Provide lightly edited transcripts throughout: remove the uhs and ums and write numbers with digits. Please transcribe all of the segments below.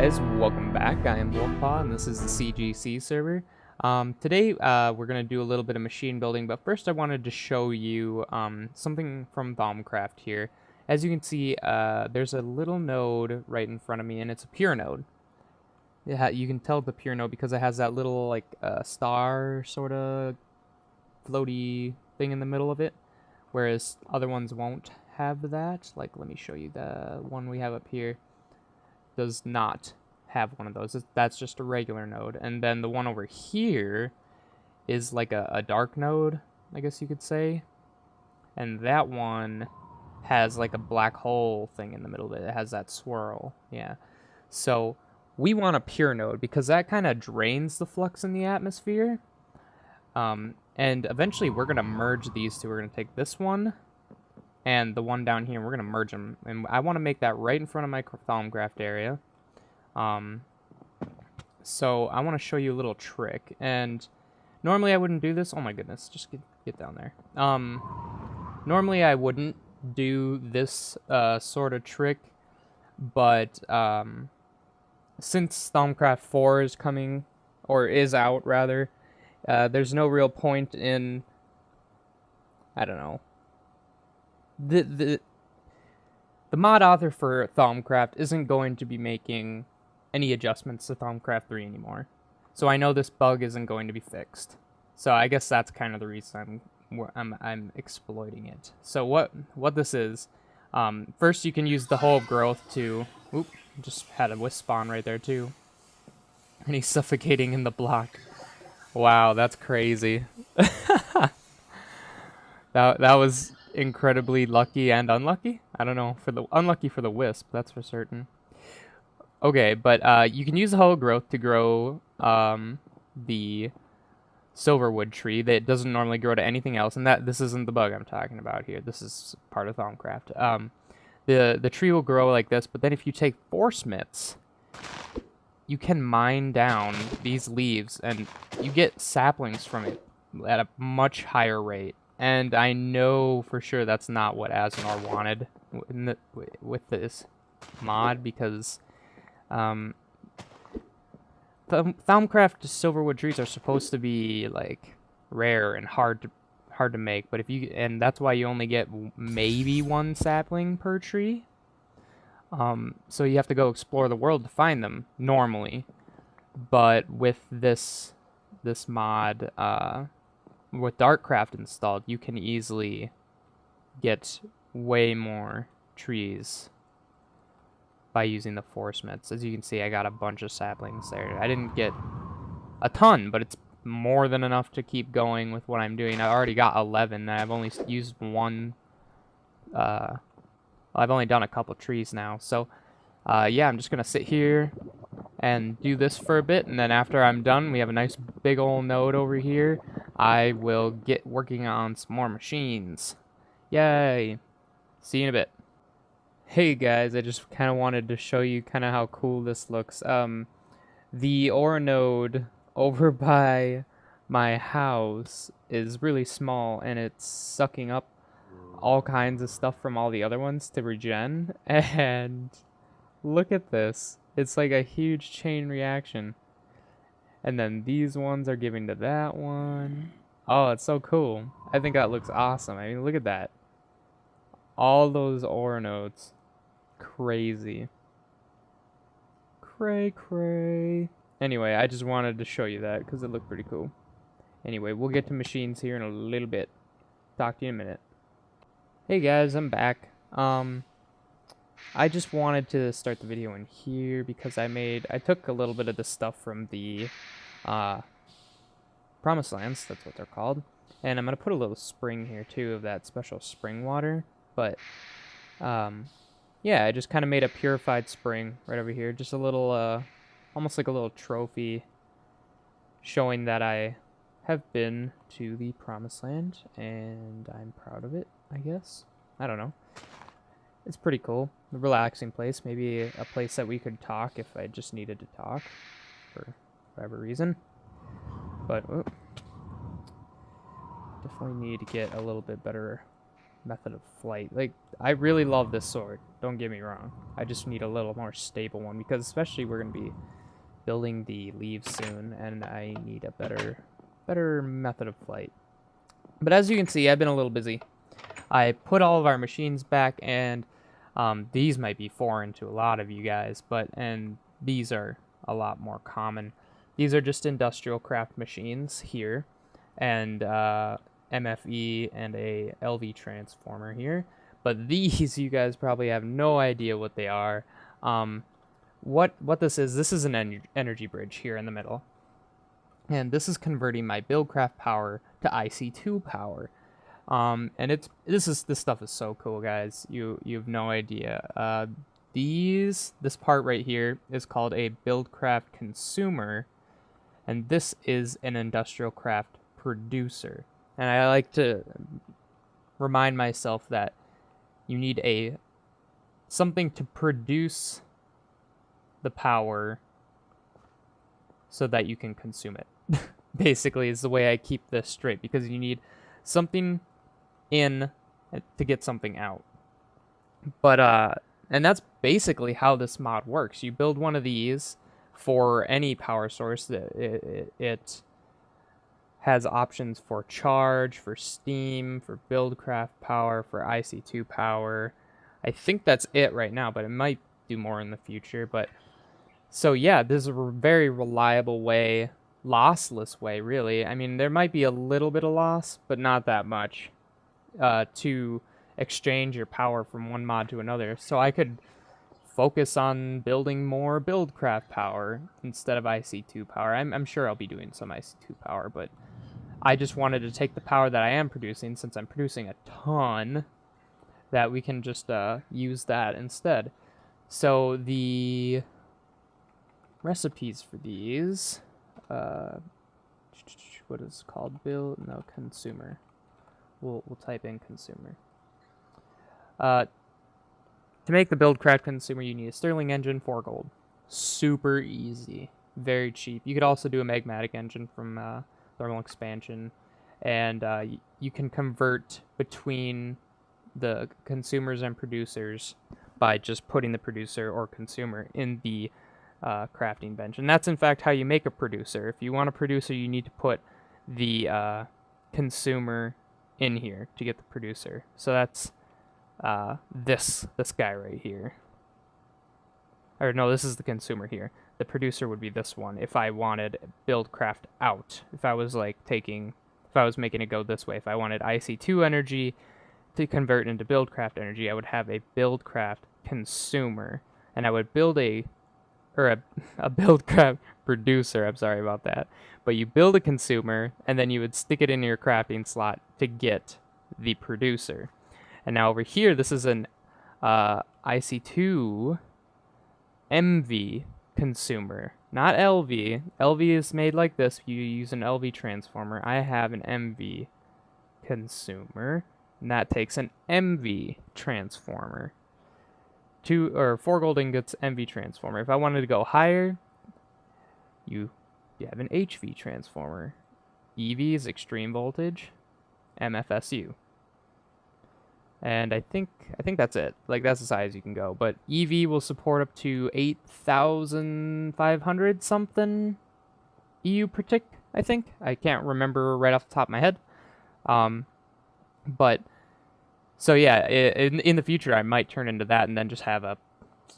guys, welcome back. I am Wolfpaw and this is the CGC server. Today we're going to do a little bit of machine building, but first I wanted to show you something from Dartcraft here. As you can see, there's a little node right in front of me, and it's a pure node. You can tell the pure node because it has that little like star sort of floaty thing in the middle of it, whereas other ones won't have that. Like, let me show you the one we have up here. Does not have one of those. That's just a regular node. And then the one over here is like a dark node, I guess you could say. And that one has like a black hole thing in the middle of it. It has that swirl. Yeah. So we want a pure node because that kind of drains the flux in the atmosphere. And eventually we're going to merge these two. We're going to take this one and the one down here, we're going to merge them. And I want to make that right in front of my Dartcraft area. So I want to show you a little trick. And normally I wouldn't do this. Oh my goodness, just get down there. Normally I wouldn't do this sort of trick. But since Dartcraft 4 is coming, or is out rather, there's no real point in, I don't know. The mod author for Dartcraft isn't going to be making any adjustments to Dartcraft 3 anymore. So I know this bug isn't going to be fixed. So I guess that's kind of the reason I'm exploiting it. So what this is, first you can use the whole growth to, oop, just had a wisp spawn right there too. And he's suffocating in the block. Wow, that's crazy. That was incredibly lucky and unlucky. I don't know, for the unlucky for the wisp, that's for certain. Okay, but you can use the hollow growth to grow the silverwood tree that doesn't normally grow to anything else, and this isn't the bug I'm talking about here. This is part of Dartcraft. The tree will grow like this, but then if you take force smiths, you can mine down these leaves, and you get saplings from it at a much higher rate. And I know for sure that's not what Asnor wanted with this mod, because Dartcraft silverwood trees are supposed to be like rare and hard to make, but and that's why you only get maybe one sapling per tree. So you have to go explore the world to find them normally. But with this mod, with Dartcraft installed, you can easily get way more trees by using the force smiths. As you can see, I got a bunch of saplings there. I didn't get a ton, but it's more than enough to keep going with what I'm doing. I already got 11, and I've only used one. I've only done a couple trees now. So, yeah, I'm just going to sit here and do this for a bit, and then after I'm done, we have a nice big old node over here. I will get working on some more machines. Yay! See you in a bit. Hey guys, I just kind of wanted to show you kind of how cool this looks. The ore node over by my house is really small, and it's sucking up all kinds of stuff from all the other ones to regen, and look at this. It's like a huge chain reaction. And then these ones are giving to that one. Oh, it's so cool. I think that looks awesome. I mean, look at that. All those ore nodes. Crazy. Cray. Anyway, I just wanted to show you that because it looked pretty cool. Anyway, we'll get to machines here in a little bit. Talk to you in a minute. Hey guys, I'm back. I just wanted to start the video in here because I took a little bit of the stuff from the Promised Lands, that's what they're called, and I'm going to put a little spring here too of that special spring water, but yeah, I just kind of made a purified spring right over here, just a little, almost like a little trophy showing that I have been to the Promised Land, and I'm proud of it, I guess. I don't know. It's pretty cool. A relaxing place. Maybe a place that we could talk if I just needed to talk for whatever reason. But definitely need to get a little bit better method of flight. Like, I really love this sword, don't get me wrong. I just need a little more stable one, because especially we're going to be building the leaves soon, and I need a better method of flight. But as you can see, I've been a little busy. I put all of our machines back, and these might be foreign to a lot of you guys, and these are a lot more common. These are just IndustrialCraft machines here, and MFE and a LV transformer here. But these, you guys probably have no idea what they are. What this is an energy bridge here in the middle. And this is converting my Buildcraft power to IC2 power. And this stuff is so cool, guys. You have no idea. This part right here is called a Buildcraft consumer, and this is an IndustrialCraft producer. And I like to remind myself that you need something to produce the power so that you can consume it. Basically, is the way I keep this straight, because you need something in to get something out. But and that's basically how this mod works. You build one of these for any power source. It has options for charge, for steam, for Buildcraft power, for IC2 power. I think that's it right now, but it might do more in the future. But so yeah, this is a very reliable way, lossless way, really. I mean, there might be a little bit of loss, but not that much, to exchange your power from one mod to another. So I could focus on building more Buildcraft power instead of IC2 power. I'm sure I'll be doing some IC2 power, but I just wanted to take the power that I am producing, since I'm producing a ton, that we can just use that instead. So the recipes for these, what is it called? Consumer. We'll type in consumer. To make the Buildcraft consumer, you need a Stirling engine, 4 gold. Super easy, very cheap. You could also do a magmatic engine from thermal expansion, and you can convert between the consumers and producers by just putting the producer or consumer in the crafting bench. And that's in fact how you make a producer. If you want a producer, you need to put the consumer in here to get the producer. So that's this guy right here. Or no, this is the consumer here. The producer would be this one if I wanted Buildcraft out. If I was making it go this way, if I wanted IC2 energy to convert into Buildcraft energy, I would have a Buildcraft consumer, and I would build a Buildcraft producer. I'm sorry about that. But you build a consumer, and then you would stick it in your crafting slot to get the producer. And now over here, this is an IC2 MV consumer, not LV. LV is made like this. You use an LV transformer. I have an MV consumer, and that takes an MV transformer. 4 gold ingots, MV transformer. If I wanted to go higher, you have an HV transformer. EV is extreme voltage, MFSU. And I think that's it. Like, that's as high as you can go. But EV will support up to 8,500 something EU per tick, I think. I can't remember right off the top of my head. But so yeah, in the future I might turn into that and then just have a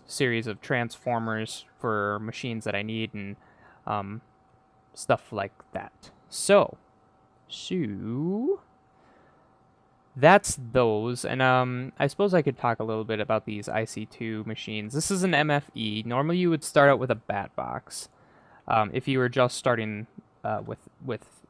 series of transformers for machines that I need and stuff like that. So that's those, and I suppose I could talk a little bit about these IC2 machines. This is an MFE. Normally you would start out with a bat box if you were just starting with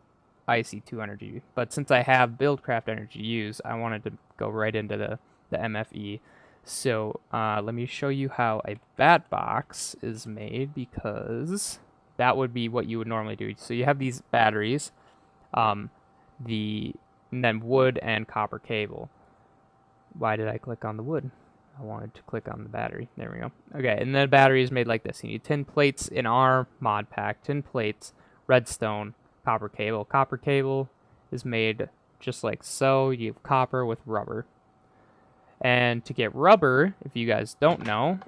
IC2 energy, but since I have Buildcraft energy to use, I wanted to go right into the MFE. So let me show you how a bat box is made, because that would be what you would normally do. So you have these batteries, and then wood and copper cable. Why did I click on the wood? I wanted to click on the battery. There we go. Okay, and the battery is made like this. You need tin plates in our mod pack. Tin plates, redstone, copper cable. Copper cable is made just like so. You have copper with rubber. And to get rubber, if you guys don't know,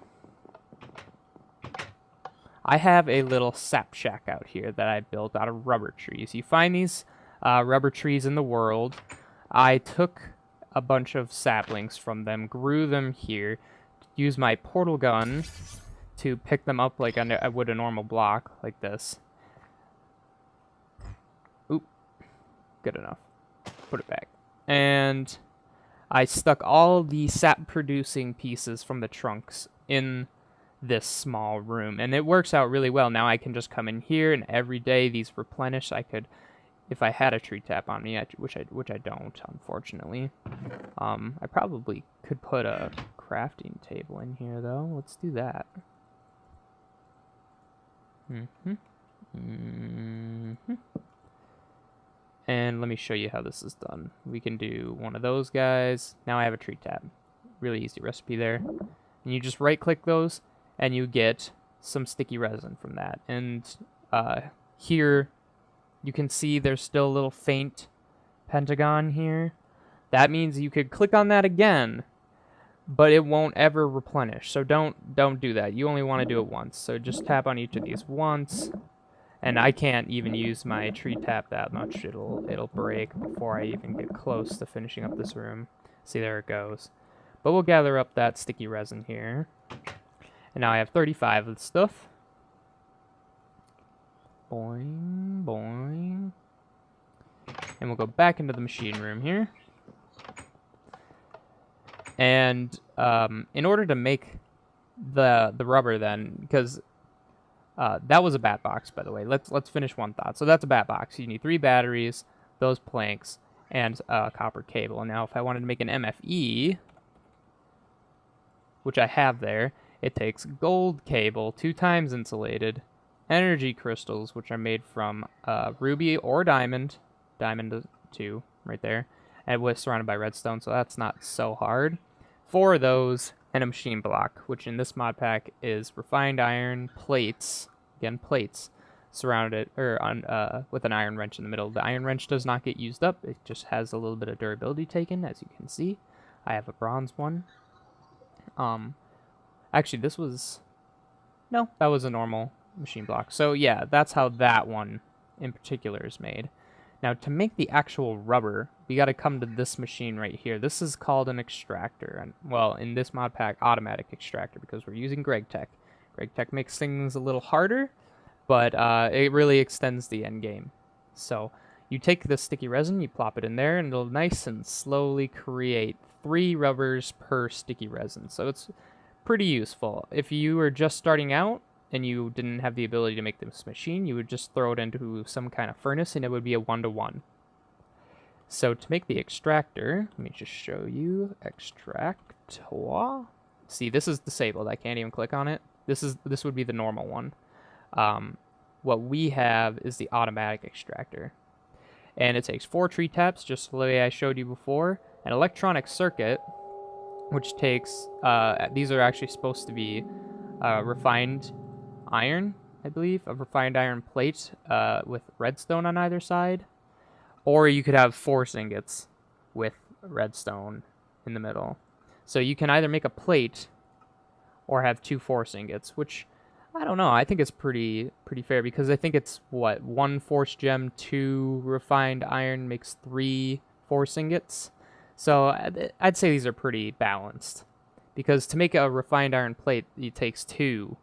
I have a little sap shack out here that I built out of rubber trees. You find these rubber trees in the world. I took a bunch of saplings from them, grew them here, used my portal gun to pick them up like I would a normal block, like this. Oop, good enough. Put it back. And I stuck all the sap-producing pieces from the trunks in this small room, and it works out really well. Now I can just come in here, and every day these replenish. I could, if I had a tree tap on me, which I don't, unfortunately. I probably could put a crafting table in here, though. Let's do that. And let me show you how this is done. We can do one of those guys. Now I have a tree tap. Really easy recipe there. And you just right-click those, and you get some sticky resin from that. And here, you can see there's still a little faint pentagon here. That means you could click on that again, but it won't ever replenish. So don't do that. You only want to do it once. So just tap on each of these once. And I can't even use my tree tap that much. It'll break before I even get close to finishing up this room. See, there it goes. But we'll gather up that sticky resin here. And now I have 35 of the stuff. Boing, boing. And we'll go back into the machine room here. And in order to make the rubber then, because that was a bat box, by the way. Let's finish one thought. So that's a bat box. You need 3 batteries, those planks, and a copper cable. And now if I wanted to make an MFE, which I have there, it takes gold cable, 2 times insulated, energy crystals, which are made from ruby or diamond 2, right there, and it was surrounded by redstone, so that's not so hard. 4 of those, and a machine block, which in this mod pack is refined iron plates, again plates, surrounded with an iron wrench in the middle. The iron wrench does not get used up; it just has a little bit of durability taken, as you can see. I have a bronze one. Actually, that was a normal machine block. So yeah, that's how that one in particular is made. Now to make the actual rubber, we got to come to this machine right here. This is called an extractor, and well, in this mod pack, automatic extractor, because we're using Gregtech. Gregtech makes things a little harder, but it really extends the end game. So you take the sticky resin, you plop it in there, and it'll nice and slowly create 3 rubbers per sticky resin. So it's pretty useful. If you were just starting out and you didn't have the ability to make this machine, you would just throw it into some kind of furnace and it would be a 1-to-1. So to make the extractor, let me just show you. Extractor. See, this is disabled. I can't even click on it. This would be the normal one. What we have is the automatic extractor. And it takes 4 tree taps, just the way I showed you before, an electronic circuit, which takes, these are actually supposed to be refined iron, I believe, a refined iron plate with redstone on either side. Or you could have 4 ingots with redstone in the middle. So you can either make a plate or have 2 force ingots, which, I don't know, I think it's pretty fair, because I think it's, what, 1 force gem, 2 refined iron makes 3 force ingots. So I'd say these are pretty balanced, because to make a refined iron plate, it takes 2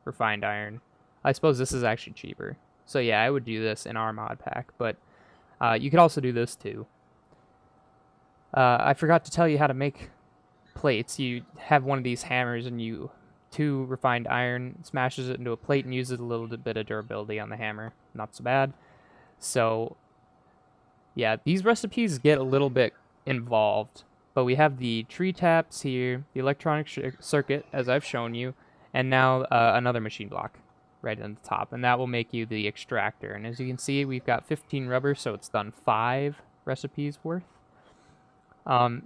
refined iron. I suppose this is actually cheaper. So yeah, I would do this in our mod pack, but you could also do this too. I forgot to tell you how to make plates. You have one of these hammers and you 2 refined iron, smashes it into a plate and uses a little bit of durability on the hammer. Not so bad. So yeah, these recipes get a little bit involved, but we have the tree taps here, the electronic circuit, as I've shown you, and now another machine block right on the top, and that will make you the extractor. And as you can see, we've got 15 rubber, so it's done 5 recipes worth.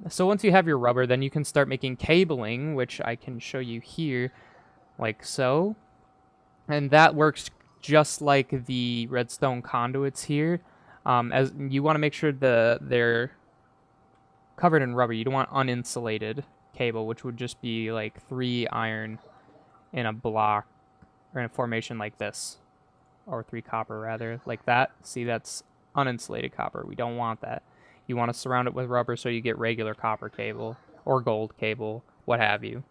So once you have your rubber, then you can start making cabling, which I can show you here, like so. And that works just like the redstone conduits here. As you want to make sure they're covered in rubber. You don't want uninsulated cable, which would just be like 3 iron in a block, or in a formation like this, or 3 copper rather, like that. See, that's uninsulated copper. We don't want that. You want to surround it with rubber so you get regular copper cable, or gold cable, what have you.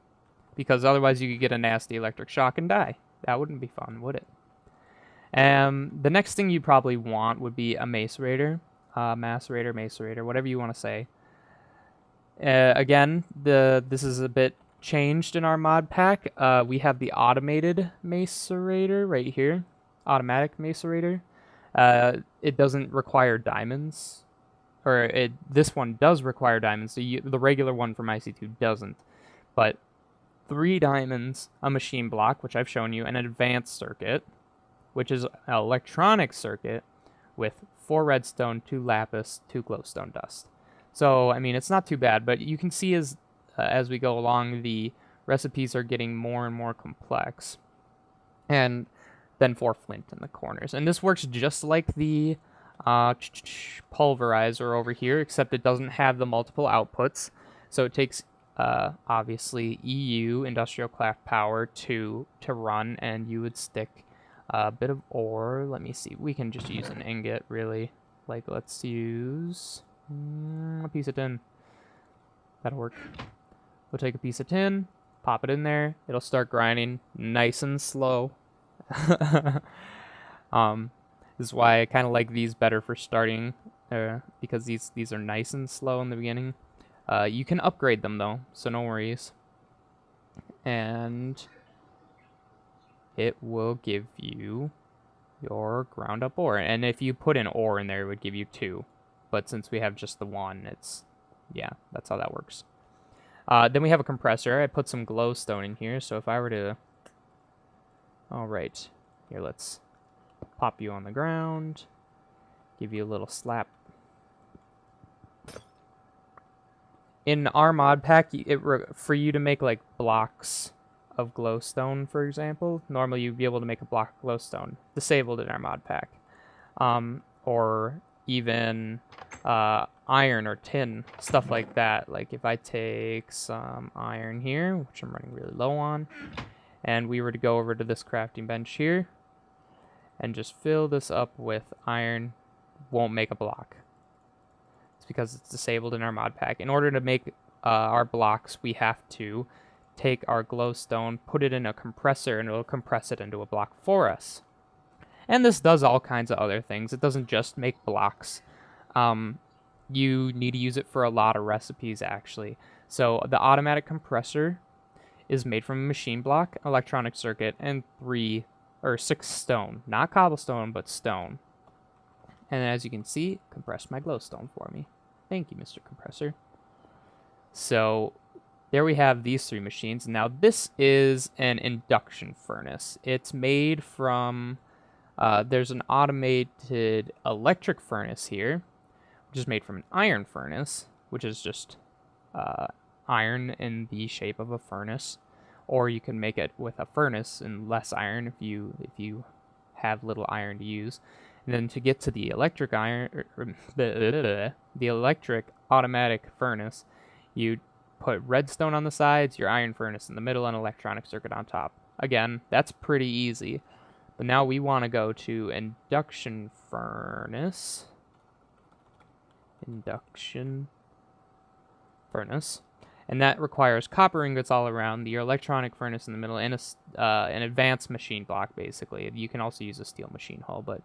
Because otherwise you could get a nasty electric shock and die. That wouldn't be fun, would it? The next thing you probably want would be a macerator, macerator, whatever you want to say. Again, this is a bit changed in our mod pack. We have the automated macerator right here, automatic macerator. It doesn't require diamonds, or this one does require diamonds. So the regular one from IC2 doesn't, but 3 diamonds, a machine block, which I've shown you, and an advanced circuit, which is an electronic circuit with 4 redstone, 2 lapis, 2 glowstone dust. So, I mean, it's not too bad, but you can see as we go along, the recipes are getting more and more complex. And then 4 flint in the corners. And this works just like the pulverizer over here, except it doesn't have the multiple outputs. So it takes, obviously, EU, IndustrialCraft power, to run, and you would stick a bit of ore. Let me see. We can just use an ingot, really. Like, let's use a piece of tin. That'll work. We'll take a piece of tin, pop it in there. It'll start grinding nice and slow. This is why I kind of like these better for starting, because these are nice and slow in the beginning. You can upgrade them though, so no worries. And it will give you your ground up ore. And if you put an ore in there, it would give you 2. But since we have just the 1, yeah, that's how that works. Then we have a compressor. I put some glowstone in here, so if I were to... Alright, here, let's pop you on the ground, give you a little slap. In our mod pack, for you to make like blocks of glowstone, for example, normally you'd be able to make a block of glowstone. Disabled in our mod pack. Or even iron or tin, stuff like that. Like if I take some iron here, which I'm running really low on, and we were to go over to this crafting bench here and just fill this up with iron, won't make a block. It's because it's disabled in our mod pack. In order to make our blocks, we have to take our glowstone, put it in a compressor, and it'll compress it into a block for us. And this does all kinds of other things. It doesn't just make blocks. You need to use it for a lot of recipes, actually. So the automatic compressor is made from a machine block, electronic circuit, and 6 stone. Not cobblestone, but stone. And as you can see, compressed my glowstone for me. Thank you, Mr. Compressor. So there we have these 3 machines. Now this is an induction furnace. It's made from... there's an automated electric furnace here, which is made from an iron furnace, which is just iron in the shape of a furnace. Or you can make it with a furnace and less iron if you have little iron to use. And then to get to the electric the electric automatic furnace, you put redstone on the sides, your iron furnace in the middle, and electronic circuit on top. Again, that's pretty easy. But now we want to go to induction furnace. Induction furnace. And that requires copper ingots all around, your electronic furnace in the middle, and an advanced machine block, basically. You can also use a steel machine hull, but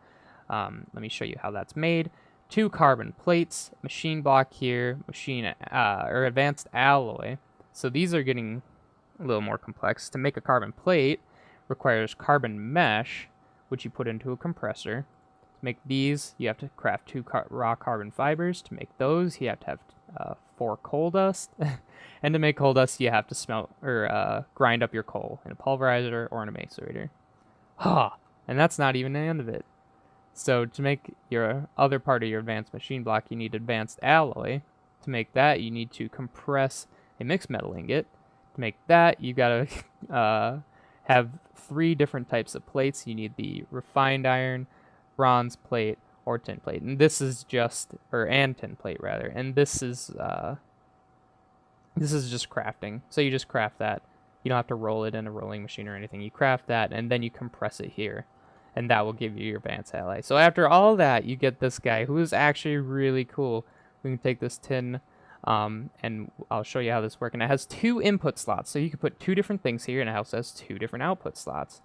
let me show you how that's made. 2 carbon plates, machine block here, or advanced alloy. So these are getting a little more complex. To make a carbon plate requires carbon mesh, which you put into a compressor. To make these, you have to craft 2 raw carbon fibers. To make those, you have to have 4 coal dust. And to make coal dust, you have to smelt or grind up your coal in a pulverizer or in a macerator. And that's not even the end of it. So to make your other part of your advanced machine block, you need advanced alloy. To make that, you need to compress a mixed metal ingot. To make that, you gotta have 3 different types of plates. You need the refined iron, bronze plate, or tin plate. And this is just, and tin plate rather. And this is This is just crafting. So you just craft that. You don't have to roll it in a rolling machine or anything. You craft that, and then you compress it here. And that will give you your advanced ally. So after all that, you get this guy who is actually really cool. We can take this tin, and I'll show you how this works. And it has 2 input slots. So you can put 2 different things here, and it also has 2 different output slots,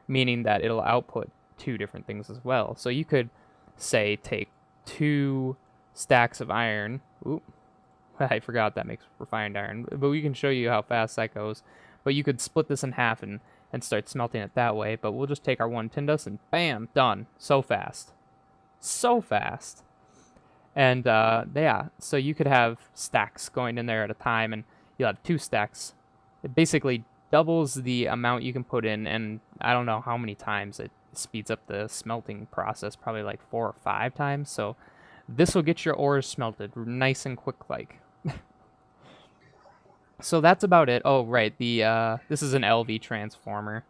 meaning that it'll output 2 different things as well. So you could, say, take 2 stacks of iron. Oop. I forgot that makes refined iron, but we can show you how fast that goes. But you could split this in half and start smelting it that way. But we'll just take our 1 tin dust and bam, done. So fast. So fast. And yeah, so you could have stacks going in there at a time, and you'll have 2 stacks. It basically doubles the amount you can put in, and I don't know how many times it speeds up the smelting process, probably like 4 or 5 times. So this will get your ores smelted nice and quick like. So that's about it. Oh, right. This is an LV transformer.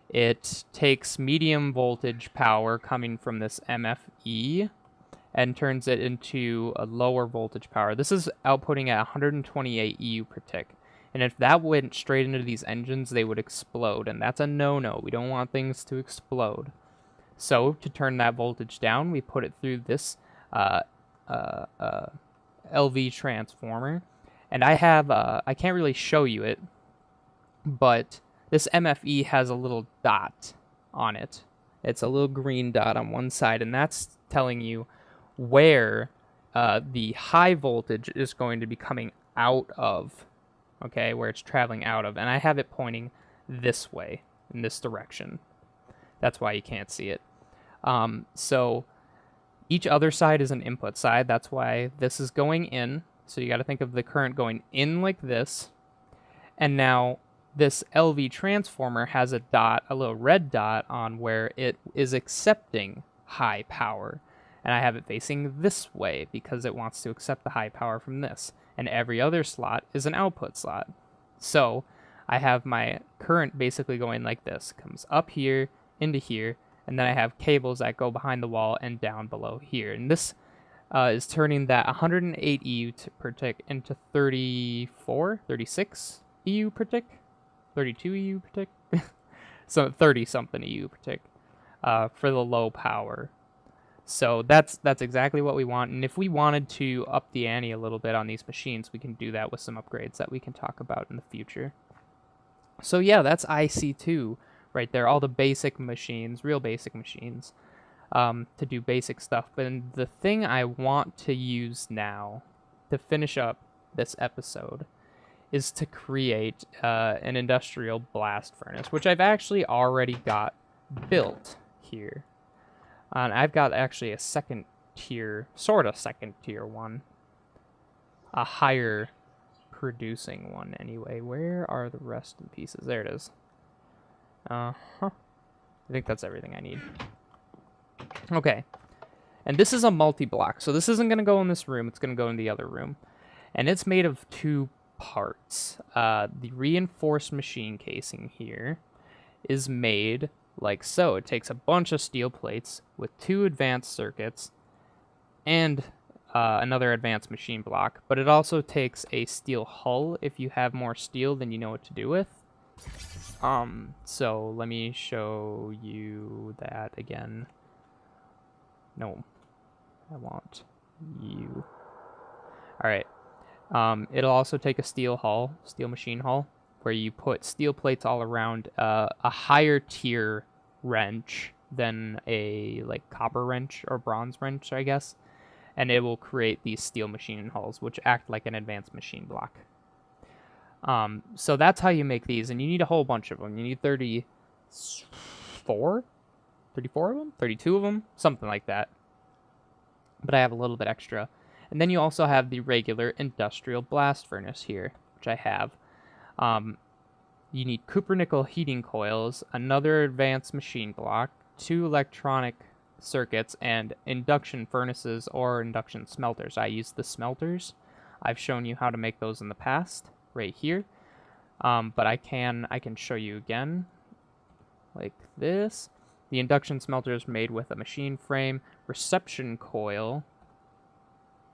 It takes medium voltage power coming from this MFE and turns it into a lower voltage power. This is outputting at 128 EU per tick. And if that went straight into these engines, they would explode. And that's a no-no. We don't want things to explode. So to turn that voltage down, we put it through this LV transformer. And I have, I can't really show you it, but this MFE has a little dot on it. It's a little green dot on one side, and that's telling you where the high voltage is going to be coming out of, okay, where it's traveling out of. And I have it pointing this way, in this direction. That's why you can't see it. So each other side is an input side. That's why this is going in. So you got to think of the current going in like this. And now this LV transformer has a dot, a little red dot on where it is accepting high power. And I have it facing this way because it wants to accept the high power from this. And every other slot is an output slot. So I have my current basically going like this. It comes up here, into here, and then I have cables that go behind the wall and down below here. And this is turning that 108 EU per tick into 34, 36 EU per tick, 32 EU per tick, so 30-something EU per tick for the low power. So that's exactly what we want. And if we wanted to up the ante a little bit on these machines, we can do that with some upgrades that we can talk about in the future. So yeah, that's IC2 right there, all the basic machines, real basic machines. To do basic stuff. But the thing I want to use now to finish up this episode is to create an industrial blast furnace, which I've actually already got built here. And I've got actually a second tier one, a higher producing one anyway. Where are the rest of the pieces? There it is. I think that's everything I need. Okay, and this is a multi-block, so this isn't going to go in this room, it's going to go in the other room. And it's made of 2 parts. The reinforced machine casing here is made like so. It takes a bunch of steel plates with 2 advanced circuits and another advanced machine block, but it also takes a steel hull if you have more steel than you know what to do with. So let me show you that again. No, I want you. All right. It'll also take a steel machine hull, where you put steel plates all around a higher tier wrench than a like copper wrench or bronze wrench, I guess. And it will create these steel machine hulls, which act like an advanced machine block. So that's how you make these, and you need a whole bunch of them. You need 34 of them? 32 of them? Something like that. But I have a little bit extra. And then you also have the regular industrial blast furnace here, which I have. You need copper nickel heating coils, another advanced machine block, 2 electronic circuits, and induction furnaces or induction smelters. I use the smelters. I've shown you how to make those in the past, right here. But I can show you again, like this. The induction smelter is made with a machine frame, reception coil,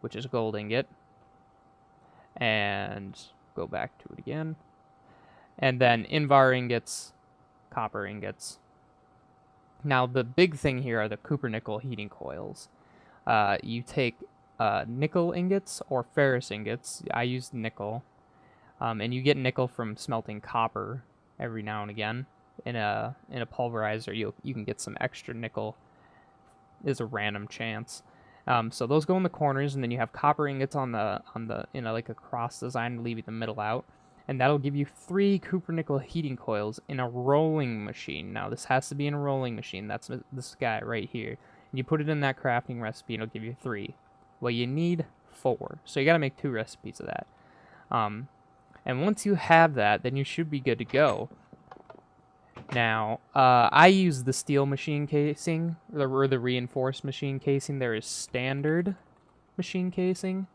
which is a gold ingot, and go back to it again. And then Invar ingots, copper ingots. Now the big thing here are the cupronickel heating coils. You take nickel ingots or ferrous ingots. I use nickel, and you get nickel from smelting copper every now and again. In a pulverizer, you can get some extra nickel. Is a random chance. So those go in the corners, and then you have copper ingots on the like a cross design to leave the middle out, and that'll give you 3 cupronickel heating coils in a rolling machine. Now this has to be in a rolling machine. That's this guy right here. And you put it in that crafting recipe, and it'll give you 3. Well, you need 4, so you got to make 2 recipes of that. And once you have that, then you should be good to go. Now, I use the steel machine casing, or the reinforced machine casing. There is standard machine casing,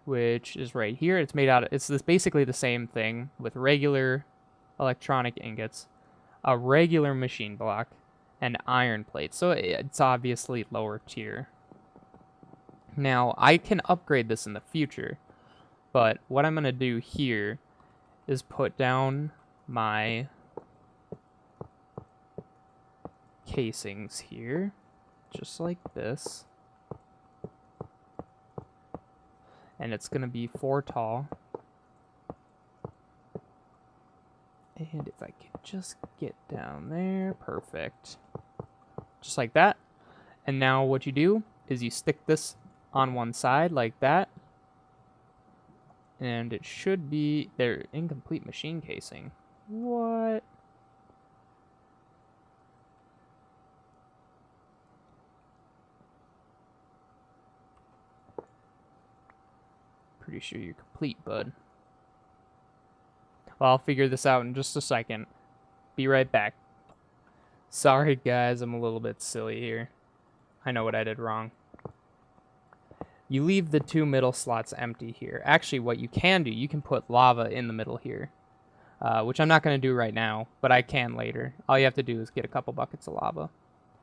which is right here. It's made out of, it's basically the same thing with regular electronic ingots, a regular machine block, and iron plates. So it's obviously lower tier. Now, I can upgrade this in the future, but what I'm going to do here is put down my casings here, just like this, and it's gonna be 4 tall, and if I can just get down there, perfect, just like that. And now what you do is you stick this on one side like that, and it should be their incomplete machine casing. What? Pretty sure you're complete, bud. Well, I'll figure this out in just a second. Be right back. Sorry, guys, I'm a little bit silly here. I know what I did wrong. You leave the 2 middle slots empty here. Actually, what you can do, you can put lava in the middle here, which I'm not going to do right now, but I can later. All you have to do is get a couple buckets of lava,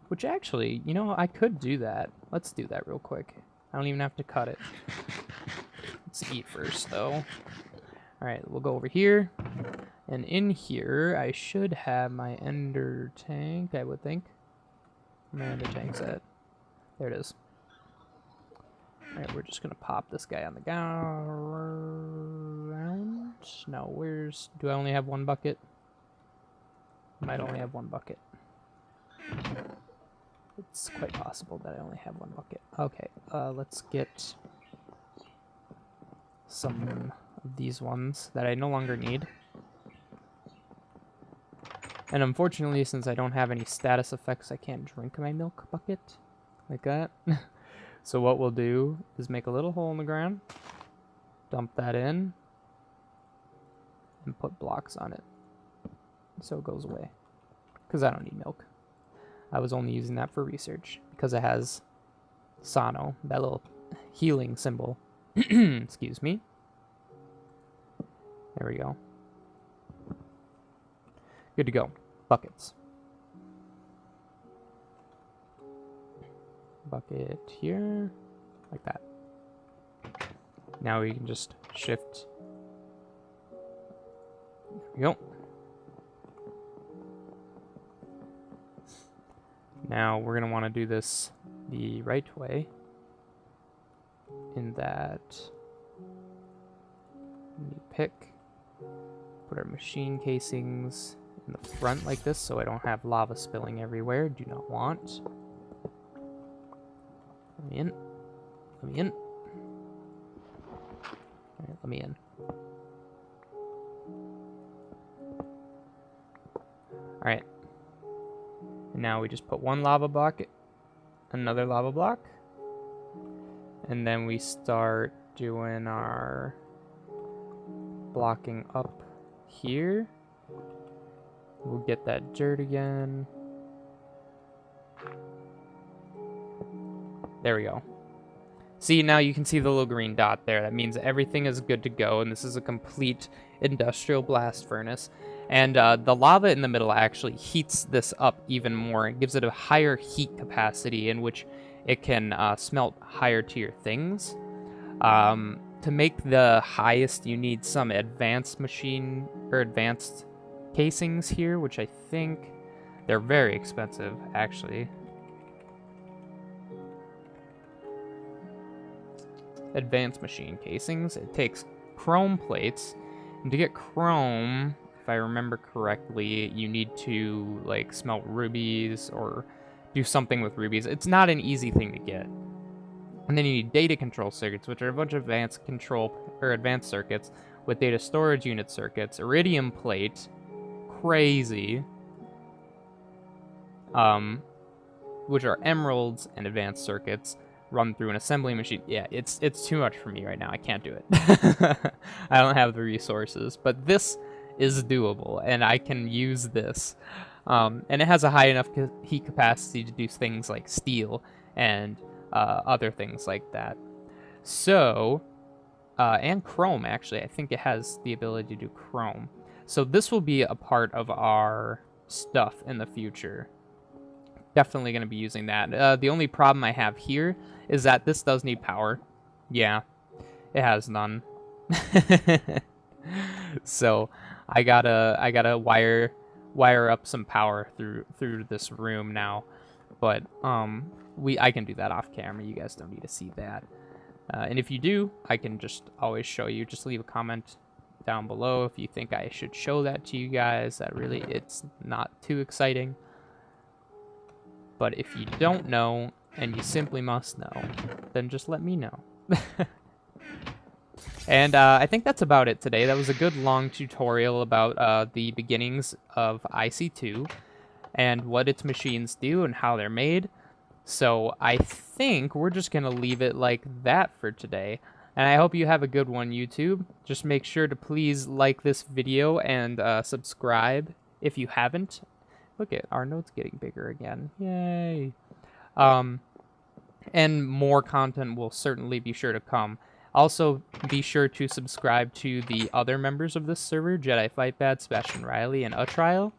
which actually, you know, I could do that. Let's do that real quick. I don't even have to cut it. Let's eat first, though. Alright, we'll go over here. And in here, I should have my ender tank, I would think. Where my ender tank's at? There it is. Alright, we're just going to pop this guy on the ground. Now, where's... Do I only have 1 bucket? I might only have 1 bucket. It's quite possible that I only have 1 bucket. Okay, let's get some of these ones that I no longer need. And unfortunately, since I don't have any status effects, I can't drink my milk bucket like that. So what we'll do is make a little hole in the ground, dump that in, and put blocks on it so it goes away. Because I don't need milk. I was only using that for research because it has Sano, that little healing symbol. Excuse me. There we go. Good to go. Buckets. Bucket here, like that. Now we can just shift. There we go. Now we're going to want to do this the right way, in that we pick, put our machine casings in the front like this so I don't have lava spilling everywhere. Do not want. Let me in. Let me in. Alright, let me in. Alright. And now we just put 1 lava block, another lava block, and then we start doing our blocking up here. We'll get that dirt again. There we go. See, now you can see the little green dot there. That means everything is good to go, and this is a complete industrial blast furnace. And the lava in the middle actually heats this up even more. It gives it a higher heat capacity in which it can smelt higher tier things. to make the highest, you need some advanced machine or advanced casings here, which I think they're very expensive, actually. Advanced machine casings. It takes chrome plates, and to get chrome, if I remember correctly, you need to like smelt rubies or do something with rubies. It's not an easy thing to get. And then you need data control circuits, which are a bunch of advanced advanced circuits with data storage unit circuits, iridium plate, crazy, which are emeralds and advanced circuits run through an assembly machine. Yeah, it's too much for me right now. I can't do it. I don't have the resources, but this is doable, and I can use this. And it has a high enough heat capacity to do things like steel and other things like that. So, and chrome, actually. I think it has the ability to do chrome. So this will be a part of our stuff in the future. Definitely going to be using that. The only problem I have here is that this does need power. Yeah, it has none. So I gotta wire up some power through this room now. But I can do that off camera. You guys don't need to see that. And if you do, I can just always show you. Just leave a comment down below if you think I should show that to you guys. That really, it's not too exciting. But if you don't know, and you simply must know, then just let me know. And I think that's about it today. That was a good long tutorial about the beginnings of IC2 and what its machines do and how they're made. So I think we're just going to leave it like that for today. And I hope you have a good one, YouTube. Just make sure to please like this video and subscribe if you haven't. Look at our notes getting bigger again. Yay. And more content will certainly be sure to come. Also, be sure to subscribe to the other members of this server, Jedi Fightbad, Sebastian Riley, and Utrial.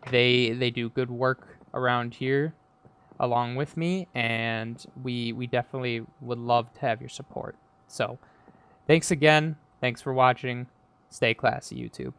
They do good work around here along with me, and we definitely would love to have your support. So, thanks again. Thanks for watching. Stay classy, YouTube.